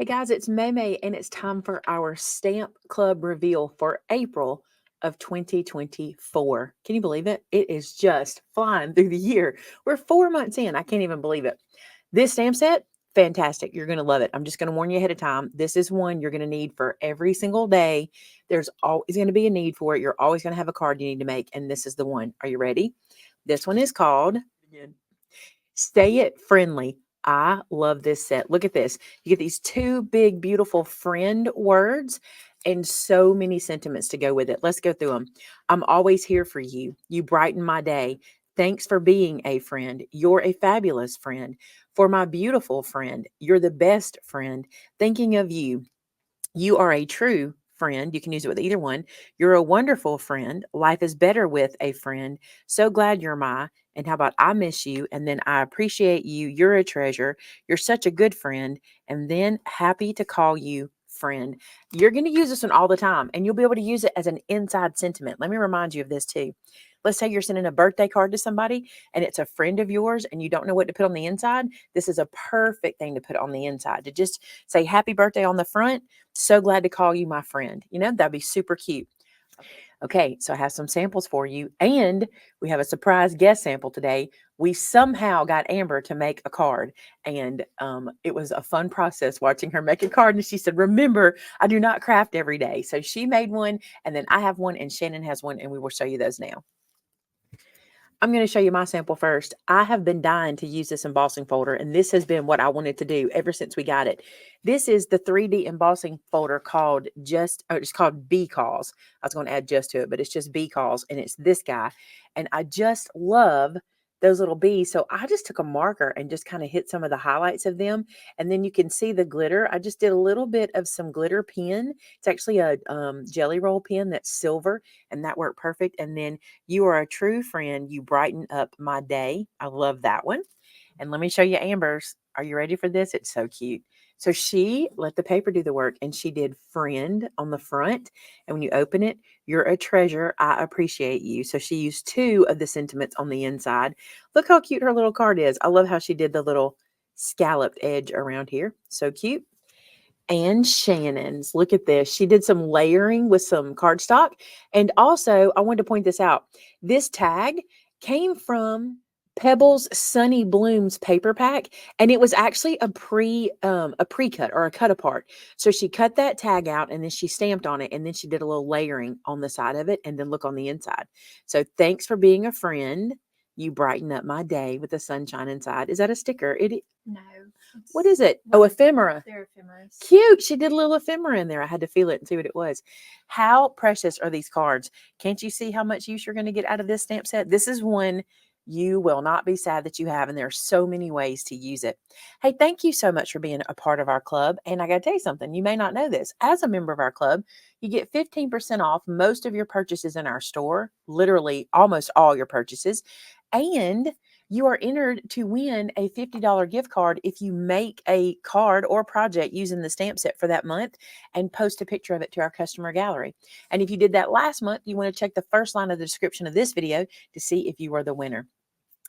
Hey guys, it's Maymay, and it's time for our stamp club reveal for April of 2024. Can you believe it? It is just flying through the year. We're 4 months in. I can't even believe it. This stamp set, fantastic. You're going to love it. I'm just going to warn you ahead of time. This is one you're going to need for every single day. There's always going to be a need for it. You're always going to have a card you need to make, and this is the one. Are you ready? This one is called Stay It Friendly. I love this set. Look at this. You get these two big, beautiful friend words and so many sentiments to go with it. Let's go through them. I'm always here for you. You brighten my day. Thanks for being a friend. You're a fabulous friend. For my beautiful friend, you're the best friend. Thinking of you, you are a true friend. You can use it with either one. You're a wonderful friend. Life is better with a friend. So glad you're my. And how about I miss you? And then I appreciate you. You're a treasure. You're such a good friend. And then happy to call you friend. You're going to use this one all the time, and you'll be able to use it as an inside sentiment. Let me remind you of this too. Let's say you're sending a birthday card to somebody and it's a friend of yours and you don't know what to put on the inside. This is a perfect thing to put on the inside, to just say happy birthday on the front. So glad to call you my friend. That'd be super cute. Okay, so I have some samples for you, and we have a surprise guest sample today. We somehow got Amber to make a card, and it was a fun process watching her make a card. And she said, remember, I do not craft every day. So she made one, and then I have one, and Shannon has one, and we will show you those now. I'm going to show you my sample first. I have been dying to use this embossing folder, and this has been what I wanted to do ever since we got it. This is the 3D embossing folder called it's called B Calls. I was going to add just to it, but it's just B Calls, and it's this guy. And I just love those little bees. So I just took a marker and just kind of hit some of the highlights of them. And then you can see the glitter. I just did a little bit of some glitter pen. It's actually a jelly roll pen that's silver, and that worked perfect. And then you are a true friend. You brighten up my day. I love that one. And let me show you Amber's. Are you ready for this? It's so cute. So she let the paper do the work, and she did friend on the front. And when you open it, you're a treasure. I appreciate you. So she used two of the sentiments on the inside. Look how cute her little card is. I love how she did the little scalloped edge around here. So cute. And Shannon's. Look at this. She did some layering with some cardstock. And also, I wanted to point this out. This tag came from Pebbles Sunny Blooms paper pack, and it was actually a pre-cut or a cut apart. So she cut that tag out, and then she stamped on it, and then she did a little layering on the side of it, and then look on the inside. So thanks for being a friend. You brighten up my day with the sunshine inside. Is that a sticker? No. What is it? Oh, ephemera. They're ephemeras. Cute. She did a little ephemera in there. I had to feel it and see what it was. How precious are these cards? Can't you see how much use you're going to get out of this stamp set? This is one you will not be sad that you have, and there are so many ways to use it. Hey, thank you so much for being a part of our club. And I got to tell you something. You may not know this. As a member of our club, you get 15% off most of your purchases in our store, literally almost all your purchases. And you are entered to win a $50 gift card if you make a card or project using the stamp set for that month and post a picture of it to our customer gallery. And if you did that last month, you want to check the first line of the description of this video to see if you were the winner.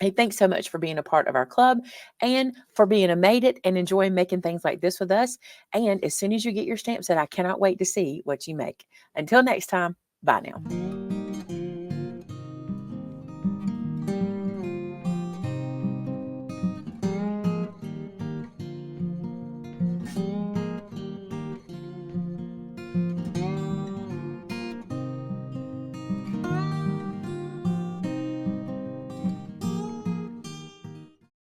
Hey, thanks so much for being a part of our club and for being a Made It and enjoying making things like this with us. And as soon as you get your stamp set, I cannot wait to see what you make. Until next time, bye now.